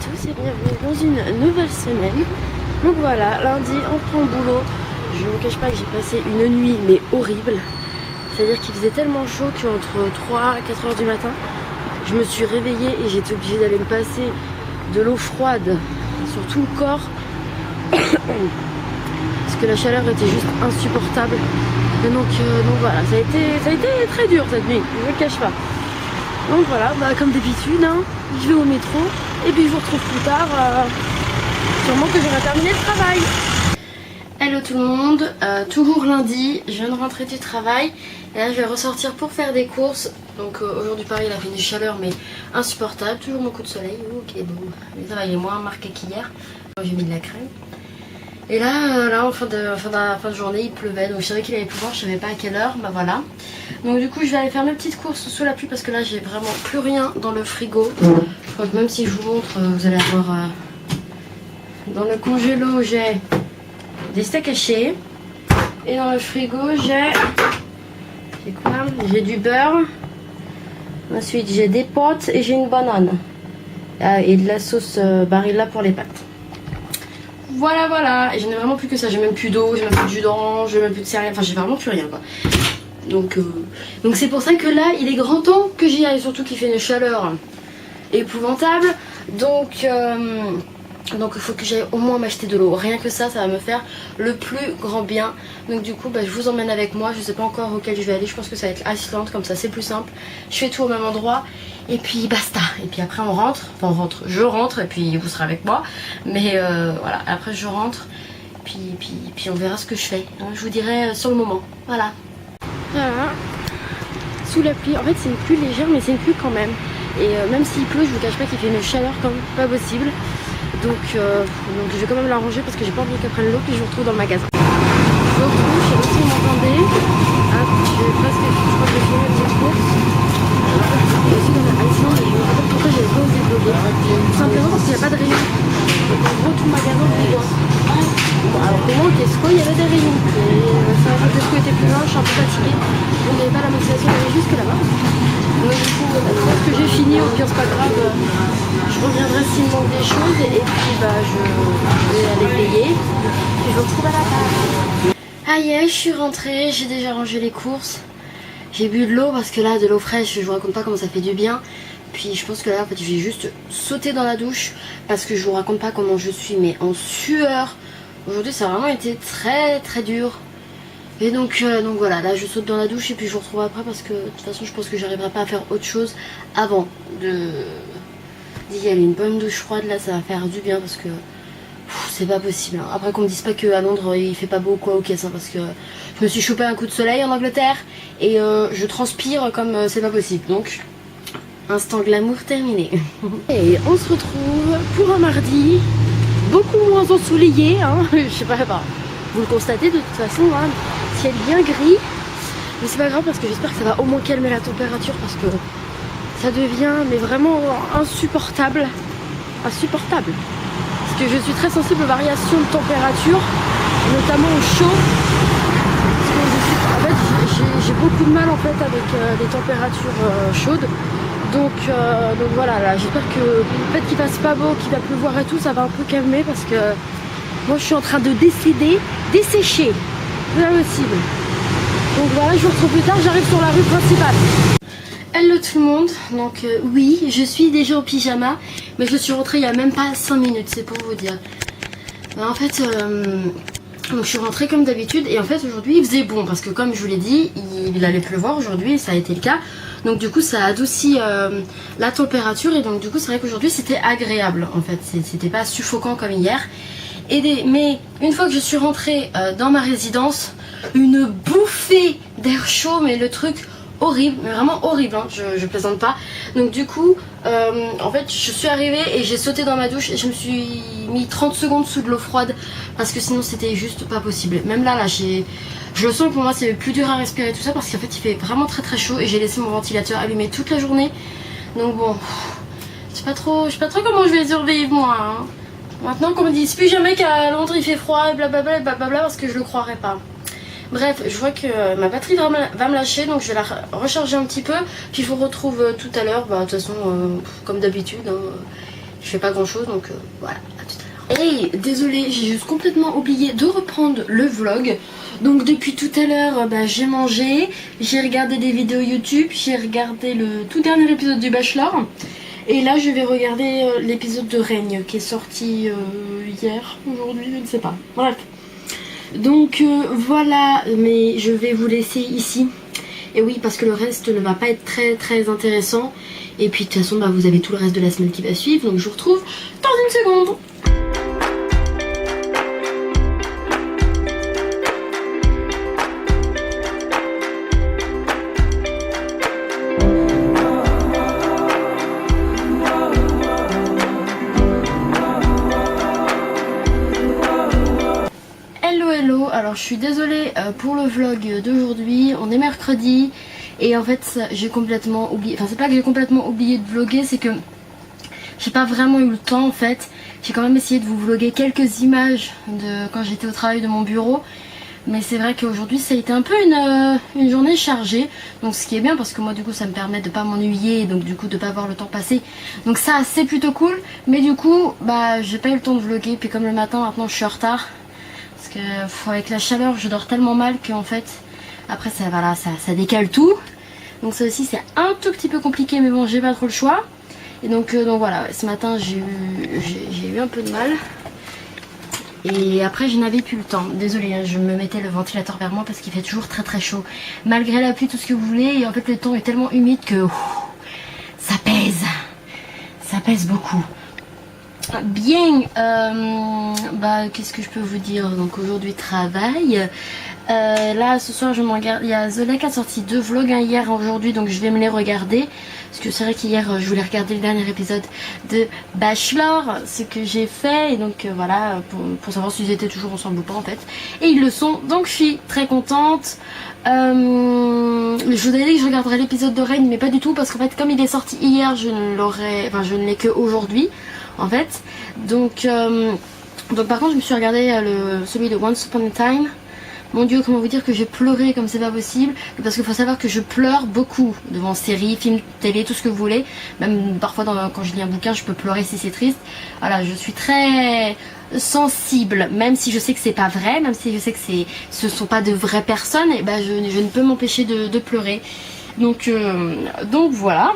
tous et bienvenue dans une nouvelle semaine. Donc voilà, lundi on prend le boulot. Je ne vous cache pas que j'ai passé une nuit mais horrible. C'est-à-dire qu'il faisait tellement chaud qu'entre 3 et 4 heures du matin, je me suis réveillée et j'étais obligée d'aller me passer de l'eau froide sur tout le corps. Parce que la chaleur était juste insupportable. Et donc voilà, ça a été très dur cette nuit, je ne le cache pas. Donc voilà, comme d'habitude, hein, je vais au métro et puis je vous retrouve plus tard, sûrement que j'aurai terminé le travail. Hello tout le monde, toujours lundi, je viens de rentrer du travail et là je vais ressortir pour faire des courses. Donc aujourd'hui pareil, il a fait une chaleur mais insupportable, toujours mon coup de soleil, ok bon, mais ça va, il est moins marqué qu'hier. J'ai mis de la crème. Et là en fin de journée il pleuvait, donc je savais qu'il allait pleuvoir, je savais pas à quelle heure, bah voilà. Donc du coup je vais aller faire mes petites courses sous la pluie parce que là j'ai vraiment plus rien dans le frigo. Je crois que même si je vous montre, vous allez avoir dans le congélo j'ai des steaks hachés. Et dans le frigo j'ai quoi? J'ai du beurre. Ensuite j'ai des pâtes et j'ai une banane. Et de la sauce Barilla pour les pâtes. Voilà, et j'en ai vraiment plus que ça, j'ai même plus d'eau, j'ai même plus de jus d'orange, j'ai même plus de céréales, enfin j'ai vraiment plus rien quoi. Donc c'est pour ça que là il est grand temps que j'y aille, surtout qu'il fait une chaleur épouvantable. Donc il faut que j'aille au moins m'acheter de l'eau, rien que ça va me faire le plus grand bien. Donc du coup je vous emmène avec moi, je sais pas encore auquel je vais aller, je pense que ça va être Iceland, comme ça c'est plus simple. Je fais tout au même endroit et puis basta. Et puis après je rentre et puis vous serez avec moi. Mais voilà, après je rentre, puis on verra ce que je fais, hein. Je vous dirai sur le moment, voilà. Voilà, sous la pluie, en fait c'est une pluie légère mais c'est une pluie quand même. Et même s'il pleut, je vous cache pas qu'il fait une chaleur quand même pas possible. Donc je vais quand même l'arranger parce que j'ai pas envie qu'elle prenne l'eau, puis je vous retrouve dans le magasin. Je vous retrouve, je sais pas si vous m'entendez. Je crois que j'ai fini ma petite course. Je suis dans la Iceland et je me rappelle pourquoi j'avais pas osé vlogger. Tout simplement parce qu'il n'y a pas de rayon. Donc en gros tout le magasin est loin. Bon, alors comment au Tesco il y avait des rayons. Et ça va, le Tesco était plus loin, je suis un peu fatiguée. Donc il n'y avait pas la motivation d'aller jusque là-bas. Donc du coup, je pense que j'ai fini, au pire c'est pas grave. Je reviendrai s'il me manque des choses et puis je vais aller payer. Puis je vous retrouve à la table. Ah yeah, je suis rentrée, j'ai déjà rangé les courses. J'ai bu de l'eau parce que là, de l'eau fraîche, je vous raconte pas comment ça fait du bien. Puis je pense que là, en fait, je vais juste sauter dans la douche parce que je vous raconte pas comment je suis, mais en sueur. Aujourd'hui, ça a vraiment été très très dur. Et donc voilà, là je saute dans la douche et puis je vous retrouve après parce que de toute façon je pense que j'arriverai pas à faire autre chose avant d'y aller. Une bonne douche froide là, ça va faire du bien parce que c'est pas possible, hein. Après qu'on me dise pas qu'à Londres il fait pas beau quoi au caisse, hein, parce que je me suis chopé un coup de soleil en Angleterre et je transpire comme c'est pas possible. Donc instant glamour terminé. Et on se retrouve pour un mardi beaucoup moins ensoleillé, hein. Je sais pas, vous le constatez de toute façon, hein, ciel bien gris. Mais c'est pas grave parce que j'espère que ça va au moins calmer la température parce que ça devient mais vraiment insupportable. Insupportable. Parce que je suis très sensible aux variations de température, notamment au chaud. Parce que en fait j'ai beaucoup de mal en fait avec les températures chaudes. Donc voilà, là j'espère que le fait qu'il fasse pas beau, qu'il va pleuvoir et tout, ça va un peu calmer parce que moi je suis en train de décéder, dessécher, c'est pas possible. Donc voilà, je vous retrouve plus tard, j'arrive sur la rue principale. Hello tout le monde, donc oui, je suis déjà en pyjama, mais je suis rentrée il y a même pas 5 minutes, c'est pour vous dire. En fait, donc je suis rentrée comme d'habitude et en fait aujourd'hui il faisait bon parce que comme je vous l'ai dit, il allait pleuvoir aujourd'hui et ça a été le cas. Donc du coup ça a adouci la température et donc du coup c'est vrai qu'aujourd'hui c'était agréable en fait, c'était pas suffocant comme hier. Mais une fois que je suis rentrée dans ma résidence, une bouffée d'air chaud, mais le truc horrible, mais vraiment horrible, hein, je plaisante pas. Donc du coup en fait je suis arrivée et j'ai sauté dans ma douche et je me suis mis 30 secondes sous de l'eau froide parce que sinon c'était juste pas possible. Même là je le sens que pour moi c'est plus dur à respirer tout ça parce qu'en fait il fait vraiment très très chaud et j'ai laissé mon ventilateur allumé toute la journée. Donc bon, je sais pas trop comment je vais survivre moi, hein. Maintenant qu'on me dise plus jamais qu'à Londres il fait froid et blablabla parce que je le croirais pas. Bref, je vois que ma batterie va me lâcher, donc je vais la recharger un petit peu. Puis je vous retrouve tout à l'heure, de toute façon comme d'habitude, hein. je fais pas grand chose, donc voilà, à tout à l'heure. Hey, désolée, j'ai juste complètement oublié de reprendre le vlog. Donc depuis tout à l'heure, j'ai mangé, j'ai regardé des vidéos YouTube, j'ai regardé le tout dernier épisode du Bachelor. Et là je vais regarder l'épisode de Règne qui est sorti hier, aujourd'hui, je ne sais pas. Bref. Donc voilà, mais je vais vous laisser ici. Et oui, parce que le reste ne va pas être très intéressant. Et puis de toute façon, vous avez tout le reste de la semaine qui va suivre. Donc je vous retrouve dans une seconde. Hello, alors je suis désolée pour le vlog d'aujourd'hui, on est mercredi et en fait j'ai complètement oublié, enfin c'est pas que j'ai complètement oublié de vlogger, c'est que j'ai pas vraiment eu le temps en fait. J'ai quand même essayé de vous vlogger quelques images de quand j'étais au travail de mon bureau, mais c'est vrai qu'aujourd'hui ça a été un peu une journée chargée, donc ce qui est bien parce que moi du coup ça me permet de pas m'ennuyer et donc du coup de pas voir le temps passer, donc ça c'est plutôt cool. Mais du coup j'ai pas eu le temps de vlogger, puis comme le matin maintenant je suis en retard. Parce que avec la chaleur je dors tellement mal qu'en fait après ça, voilà, ça décale tout. Donc ça aussi c'est un tout petit peu compliqué, mais bon j'ai pas trop le choix. Et donc voilà, ce matin j'ai eu un peu de mal. Et après je n'avais plus le temps. Désolée, hein, je me mettais le ventilateur vers moi parce qu'il fait toujours très chaud. Malgré la pluie, tout ce que vous voulez. Et en fait le temps est tellement humide que ça pèse. Ça pèse beaucoup. Bien, qu'est-ce que je peux vous dire? Donc aujourd'hui travail. Là ce soir je me regarde. Il y a Zola qui a sorti 2 vlogs, hier et aujourd'hui, donc je vais me les regarder. Parce que c'est vrai qu'hier je voulais regarder le dernier épisode de Bachelor, ce que j'ai fait. Et donc voilà, pour savoir s'ils étaient toujours ensemble ou pas en fait. Et ils le sont, donc je suis très contente. Je vous avais dit que je regarderais l'épisode de Reign, mais pas du tout, parce qu'en fait comme il est sorti hier, je ne l'ai que aujourd'hui en fait. Donc par contre je me suis regardé celui de Once Upon a Time. Mon dieu, comment vous dire que j'ai pleuré comme c'est pas possible. Parce qu'il faut savoir que je pleure beaucoup devant séries, films, télé, tout ce que vous voulez. Même parfois quand je lis un bouquin je peux pleurer si c'est triste. Voilà, je suis très sensible, même si je sais que c'est pas vrai, même si je sais que ce sont pas de vraies personnes, et je ne peux m'empêcher de pleurer. Donc voilà.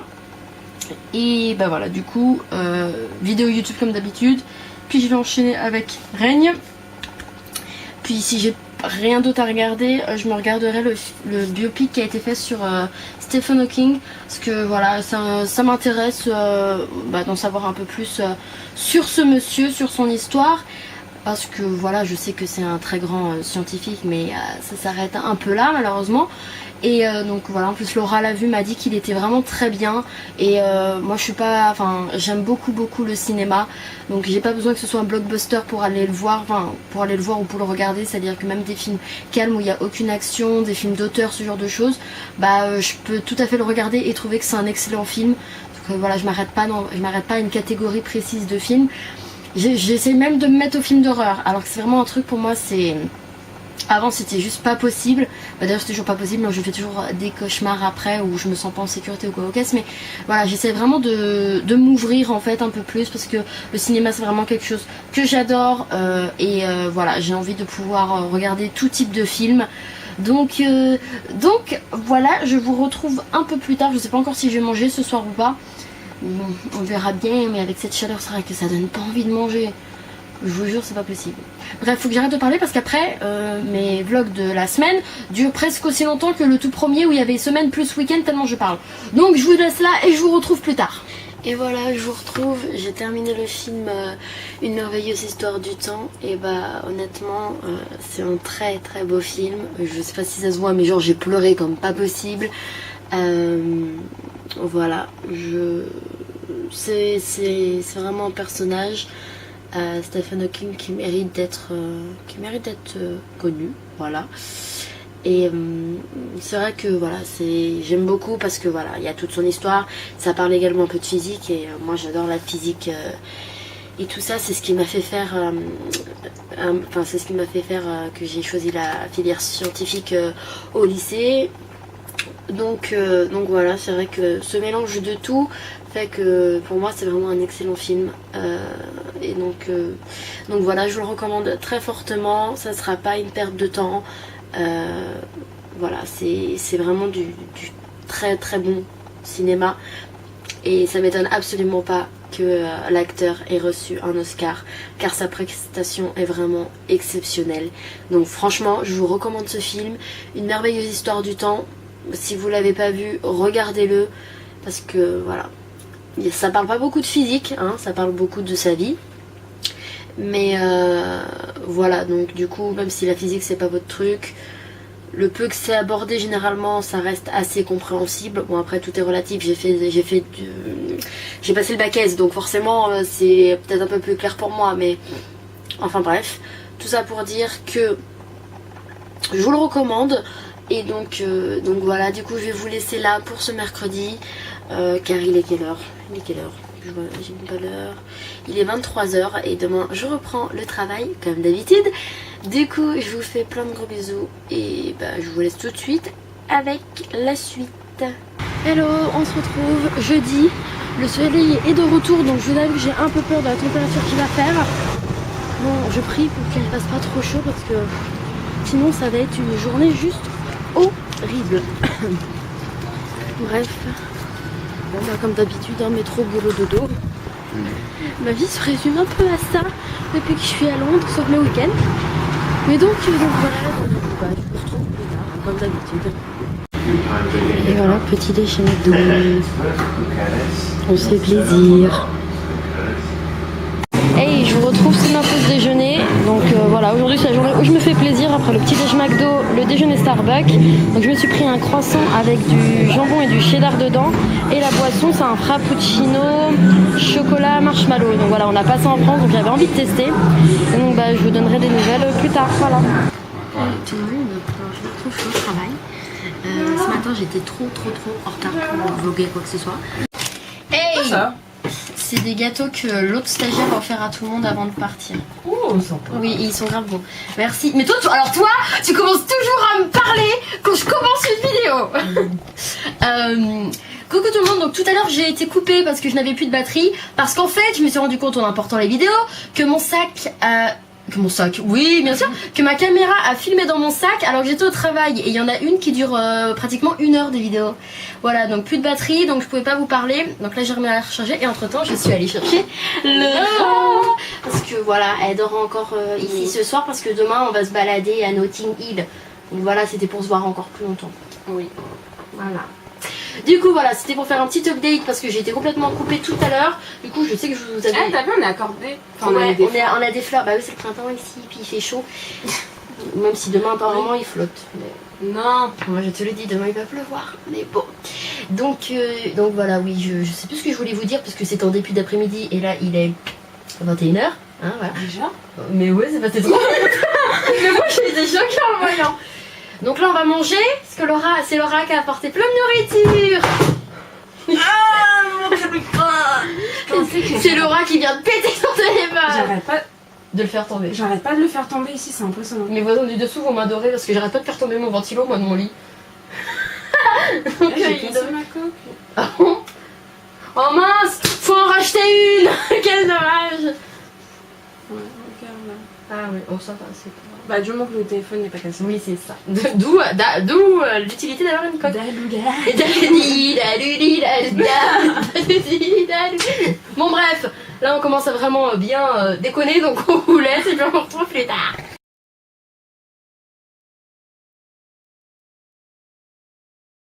Et voilà, du coup vidéo YouTube comme d'habitude, puis je vais enchaîner avec Règne, puis si j'ai rien d'autre à regarder, je me regarderai le biopic qui a été fait sur Stephen Hawking, parce que voilà, ça m'intéresse d'en savoir un peu plus sur ce monsieur, sur son histoire, parce que voilà, je sais que c'est un très grand scientifique, mais ça s'arrête un peu là malheureusement. Et donc voilà, en plus Laura l'a vu, m'a dit qu'il était vraiment très bien. Et moi je suis pas, enfin j'aime beaucoup le cinéma, donc j'ai pas besoin que ce soit un blockbuster pour aller le voir, ou pour le regarder. C'est à dire que même des films calmes où il n'y a aucune action, des films d'auteur, ce genre de choses, je peux tout à fait le regarder et trouver que c'est un excellent film. Donc voilà, je m'arrête pas à une catégorie précise de films. J'essaie même de me mettre au film d'horreur, alors que c'est vraiment un truc pour moi, c'est... Avant c'était juste pas possible, d'ailleurs c'est toujours pas possible, je fais toujours des cauchemars après où je me sens pas en sécurité ou quoi au caisse, mais voilà, j'essaie vraiment de m'ouvrir en fait un peu plus, parce que le cinéma c'est vraiment quelque chose que j'adore, et voilà, j'ai envie de pouvoir regarder tout type de film. Donc voilà, je vous retrouve un peu plus tard, je sais pas encore si je vais manger ce soir ou pas, bon, on verra bien, mais avec cette chaleur c'est vrai que ça donne pas envie de manger. Je vous jure, c'est pas possible. Bref, faut que j'arrête de parler parce qu'après, mes vlogs de la semaine durent presque aussi longtemps que le tout premier où il y avait semaine plus week-end tellement je parle. Donc je vous laisse là et je vous retrouve plus tard. Et voilà, je vous retrouve. J'ai terminé le film Une merveilleuse histoire du temps. Et honnêtement, c'est un très beau film. Je sais pas si ça se voit, mais genre j'ai pleuré comme pas possible. Voilà, c'est vraiment un personnage. Stephen Hawking qui mérite d'être connu, voilà. Et c'est vrai que voilà, j'aime beaucoup parce que voilà, il y a toute son histoire. Ça parle également un peu de physique et moi j'adore la physique et tout ça. C'est ce qui m'a fait faire que j'ai choisi la filière scientifique au lycée. Donc voilà, c'est vrai que ce mélange de tout fait que pour moi c'est vraiment un excellent film. Et donc voilà, je vous le recommande très fortement, ça sera pas une perte de temps. Voilà, c'est vraiment du très très bon cinéma. Et ça m'étonne absolument pas que l'acteur ait reçu un Oscar, car sa prestation est vraiment exceptionnelle. Donc franchement, je vous recommande ce film, une merveilleuse histoire du temps. Si vous l'avez pas vu, regardez-le, parce que voilà, ça parle pas beaucoup de physique, hein, ça parle beaucoup de sa vie. Mais voilà, donc du coup, même si la physique c'est pas votre truc, le peu que c'est abordé généralement ça reste assez compréhensible. Bon après tout est relatif, j'ai passé le bac S, donc forcément c'est peut-être un peu plus clair pour moi, mais enfin bref, tout ça pour dire que je vous le recommande. Et donc voilà, du coup je vais vous laisser là pour ce mercredi, car il est quelle heure? Je vois, j'ai pas l'heure. Il est 23h et demain je reprends le travail comme d'habitude. Du coup je vous fais plein de gros bisous et je vous laisse tout de suite avec la suite. Hello, on se retrouve jeudi. Le soleil est de retour, donc je vous avoue que j'ai un peu peur de la température qu'il va faire. Bon, je prie pour qu'il ne fasse pas trop chaud parce que sinon ça va être une journée juste horrible. Bref. Bon comme d'habitude, hein, métro, boulot, dodo. Ma vie se résume un peu à ça depuis que je suis à Londres, sauf le week-end. Mais donc voilà, je vous retrouve plus tard, hein, comme d'habitude. Et voilà, petit déjeuner McDo. On se fait plaisir. Hey, je vous retrouve sur ma pause déjeuner. Donc voilà, aujourd'hui c'est la journée où je me fais plaisir après le petit déjeuner McDo, le déjeuner Starbucks. Donc je me suis pris un croissant avec du jambon et du cheddar dedans. Et la boisson c'est un frappuccino chocolat marshmallow. Donc voilà, on a passé en France, donc j'avais envie de tester. Et donc je vous donnerai des nouvelles plus tard. Voilà. Tout le monde, alors, je me retrouve au travail. Ce matin j'étais trop en retard pour vlogger quoi que ce soit. Hey, ça c'est des gâteaux que l'autre stagiaire va faire à tout le monde avant de partir. Oh, sympa. Oui, ils sont grave bons. Merci. Mais toi, alors toi, tu commences toujours à me parler quand je commence une vidéo. Coucou tout le monde, donc tout à l'heure j'ai été coupée parce que je n'avais plus de batterie. Parce qu'en fait, je me suis rendu compte en important les vidéos que mon sac... oui bien sûr, que ma caméra a filmé dans mon sac alors que j'étais au travail et il y en a une qui dure pratiquement 1 heure des vidéos. Voilà, donc plus de batterie, donc je pouvais pas vous parler. Donc là j'ai remis à la recharger et entre temps je suis allée chercher le parce que voilà, elle dort encore ici ce soir parce que demain on va se balader à Notting Hill. Donc voilà, c'était pour se voir encore plus longtemps. Oui. Voilà. Du coup voilà, c'était pour faire un petit update parce que j'ai été complètement coupée tout à l'heure. Du coup je sais que je vous avais... Ah t'as vu, on est accordé. Enfin, ouais, on a des fleurs. Bah oui, c'est le printemps ici, puis il fait chaud. Même si demain apparemment il flotte. Mais... Non. Moi je te le dis, demain il va pleuvoir. Mais bon. Donc voilà, oui, je sais plus ce que je voulais vous dire parce que c'était en début d'après-midi et là il est 21h. Hein, voilà. Déjà. Mais ouais, c'est passé trop vite. Mais moi je suis été choquée en le voyant. Donc là on va manger, parce que c'est Laura qui a apporté plein de nourriture. Ah, c'est Laura qui vient de péter son téléphone. J'arrête pas de le faire tomber. J'arrête pas de le faire tomber ici, c'est impressionnant. Mes voisins du dessous vont m'adorer parce que j'arrête pas de faire tomber mon ventilo, moi, de mon lit. Donc, j'ai cassé ma coque. Ah bon? Oh mince, faut en racheter une. Quel dommage. Ouais, regarde là. Ah oui, oh ça va, c'est pas... Bah du moment que le téléphone n'est pas cassé. Oui, c'est ça. D'où l'utilité d'avoir une coque. Bon bref, là on commence à vraiment bien déconner, donc on vous laisse et puis on se retrouve plus tard.